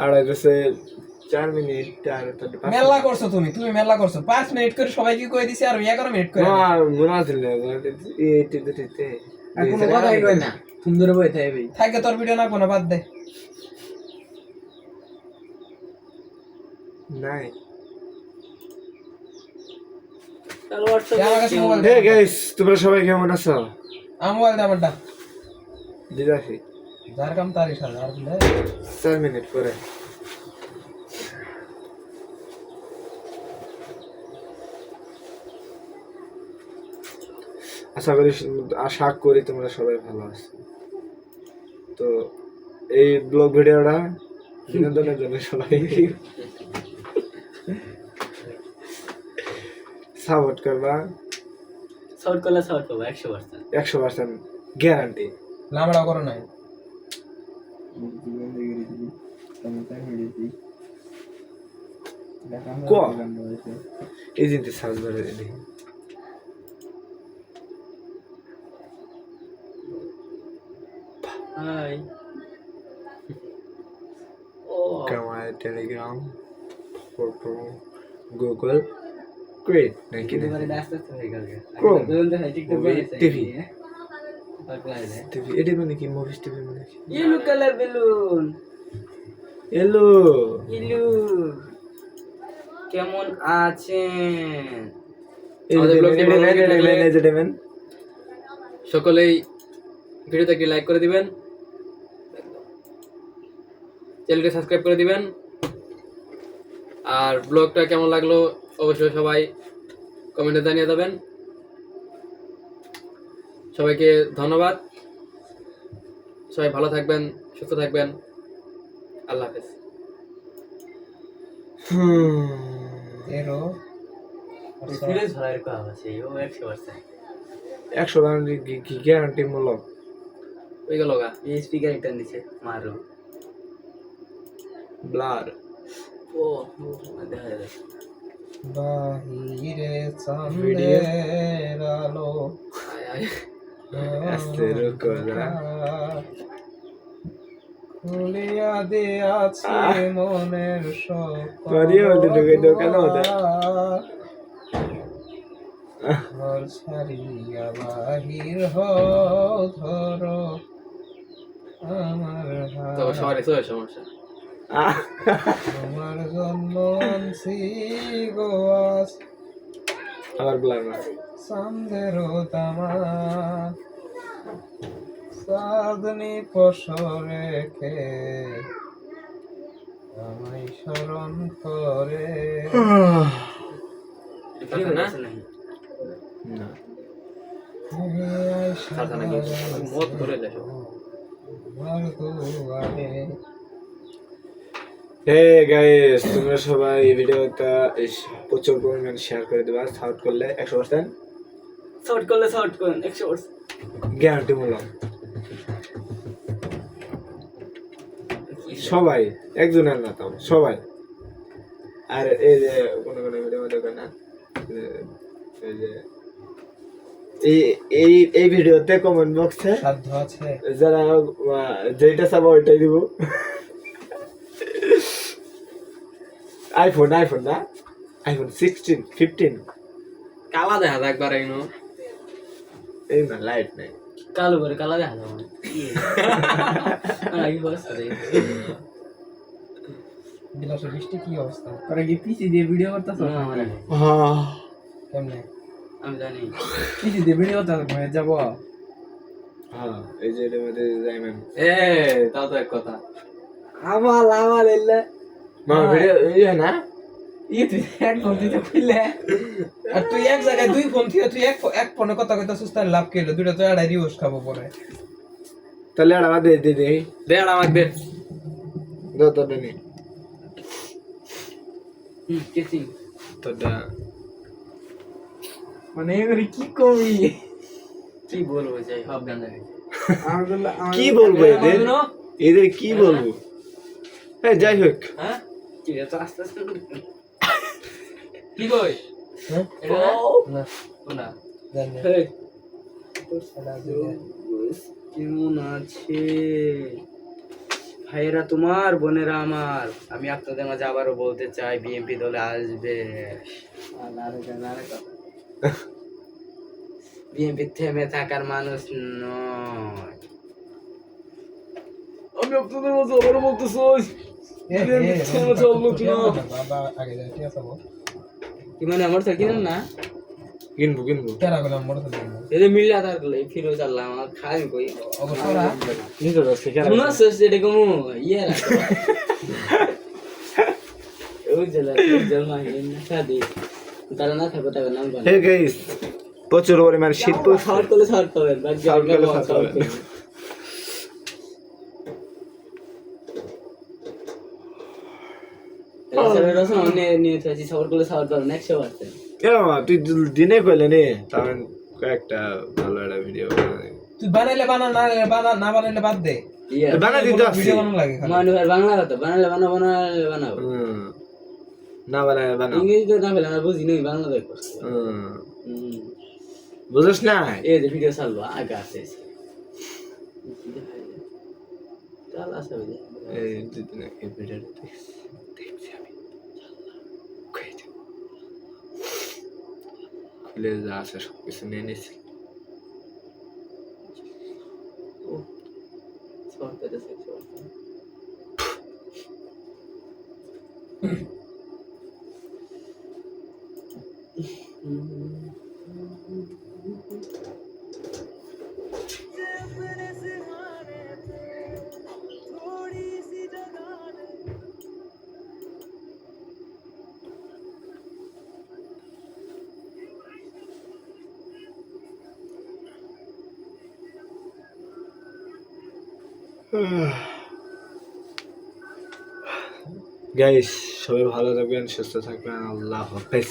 আর আছে 4 মিনিট আর মেলা করছো তুমি মেলা করছো 5 মিনিট করে সবাইকে কই দিছি আর 11 মিনিট করে না মনে আছে না এইতে আর কোনো কথাই কই না সুন্দর বই থাকবে থাকে তোর ভিডিও না কোনো বাদ দে নাই চলো WhatsApp হে গাইস তোমরা সবাই কেমন আছো মোবাইল দে আমারটা দিদাসি যার কাম তারই সাথে আর বলে 4 মিনিট পরে আশা করি তোমরা সবাই ভালো আছো তো এই ব্লগ ভিডিওটা বিনোদনের জন্য সবাই সাপোর্ট করবা সাউট করলে সাউট পাবো 100% 100% গ্যারান্টি লামড়া করো নাই এই জিনিস সার্চ করে দিই high Camera, Telegram, Photo, Google, Great. Thank you. Chrome, Movie, TV. TV. এটা মানে কি মুভিস টিভি মানে কি? Yellow colour balloon Hello. ইলু কেমন আছেন সকলেই ভিডিওতে একটি লাইক করে দিবেন চ্যানেলটি সাবস্ক্রাইব করে দিবেন আর ব্লগটা কেমন লাগলো অবশ্যই সবাই কমেন্টে জানিয়ে দেবেন সবাইকে ধন্যবাদ সবাই ভালো থাকবেন সুস্থ থাকবেন আল্লাহ হাফেজ এরো সিরিয়াস ভালো এরকম আছে ও 100% 100% কি গ্যারান্টি মূলক ওই গেল গা এই স্পিকার এটা নিচে মারো ব্লার ও দেখা যায় বাহিরে চাঁদের আলো আস্তে রুকো না খুলিয়া দিয়াছি মনের করিয়ে বলতে ঢুকে দোকান হতে ঘর ছাড়িয়া বাহির হও ধরো আমার তো সবারই তো সমস্যা তোমার জন্য আনছি গো আজ আবার ব্লার না চাঁদেরও তামা চাঁদনি পশরেখে আমায় স্মরণ করে না না সাথে নাকি মত করে দেখো আমার দুয়ারে হে গাইস তোমরা সবাই এই ভিডিওটা প্রচুর পরিমাণে শেয়ার করে দিবা সাউট করলে 100% শর্ট করুন 100% গ্যারান্টি মূলক সবাই একজনের না তাও সবাই আর এই যে কোনো ভিডিও দেখো না এই যে এই ভিডিওতে কমেন্ট বক্সে সাধ্য আছে যারা যেটা চাবো ওইটাই দিব আইফোন না আইফোন 16 15 কালা দেখা যায় একবার এইনো এই না লাইট নাই কালো করে কালা দেখা যায় মানে কি বলছ রে বিলাসের বৃষ্টি কি অবস্থা তোরা কি পিসি দিয়ে ভিডিও করতেছ আমার কেমনে আমি জানি পিসি দিয়ে ভিডিও করতেছ হয়ে যাব হ্যাঁ এই যে এর মধ্যে যাইবেন এ তাও তো এক কথা আমার এলে মা ভিডিও এই না ই তুই এক ফোন দিতে কইলে আর তুই এক জায়গায় দুই ফোন থেকে তুই এক ফোনে কথা কইতাছিস তার লাভ কইলো দুইটা তো এড়াই রিউজ খাবো পরে তাহলে আর আমাদের দে দে আর আমাকে দে তো দেনি কিসিং তোটা মানে এবারে কি করি কি বলবো যাই সব গান জানি কি বলবো এদের কি বলবো হ্যাঁ যাই হোক হ্যাঁ কি রে তো আস্তে আস্তে কি কই হ্যাঁ এটা না না জানি না হেই সালা দিলে কেমন আছে ভাইয়েরা তোমার, বোনেরা আমার, আমি আপনাদের মাঝে আবারও বলতে চাই বিএনপি দলে আসবে। বিএনপি থেমে থাকার মানুষ নয়। আমি আপনাদের মাঝে আবারও বলতে চাই বাবা আগে যাই ঠিক আছে বল কি মানে আমার স্যার কিনেন না কিনবো কিনবো কেরা গেলাম মোটরসাইকেল এদের মিললে আধার করলে ফিরে চাললাম আমার খাই কই অবশ্যরা নিজের রাস্তা কেন মনে আছে এটা কমু ইয়ে রাখো ওই জেলা জলমা না সাদি তারা না থাকো তাকে নাম বলে হে গাইস প্রচুর পরিমাণ শীত পড়ছে শর্ট করলে শর্ট পাবেন বাট Short করলে short পাবেন। রসম নিয়ে থাকি শর্ট করলে শর্ট পাবেন 100%। এ মামা তুই দিনে কইলে নে তাহলে কয়েকটা ভালো একটা ভিডিও তুই বানাইলে বানা না না বানাইলে বাদ দে ইয়ে বানা দিতে আসছি ভিডিও বানানো লাগে খালি। মানুষ আর বাংলা কথা বানালে বানাবো বানাবো না বানায় বানাও ইংরেজিতে না ফেলে আমরা বুঝি নাই বাংলা দেখো বুঝছ না এই যে ভিডিও চালবো আগে আছে চাল আসা বুঝি এই দুদিন এই ভিডিওটা দেখছি আমি খুলে যা আছে সব কিছু নিয়ে নিছি শর্ট পেতেছে গাইস সবাই ভালো থাকবেন সুস্থ থাকবেন আল্লাহ হাফেজ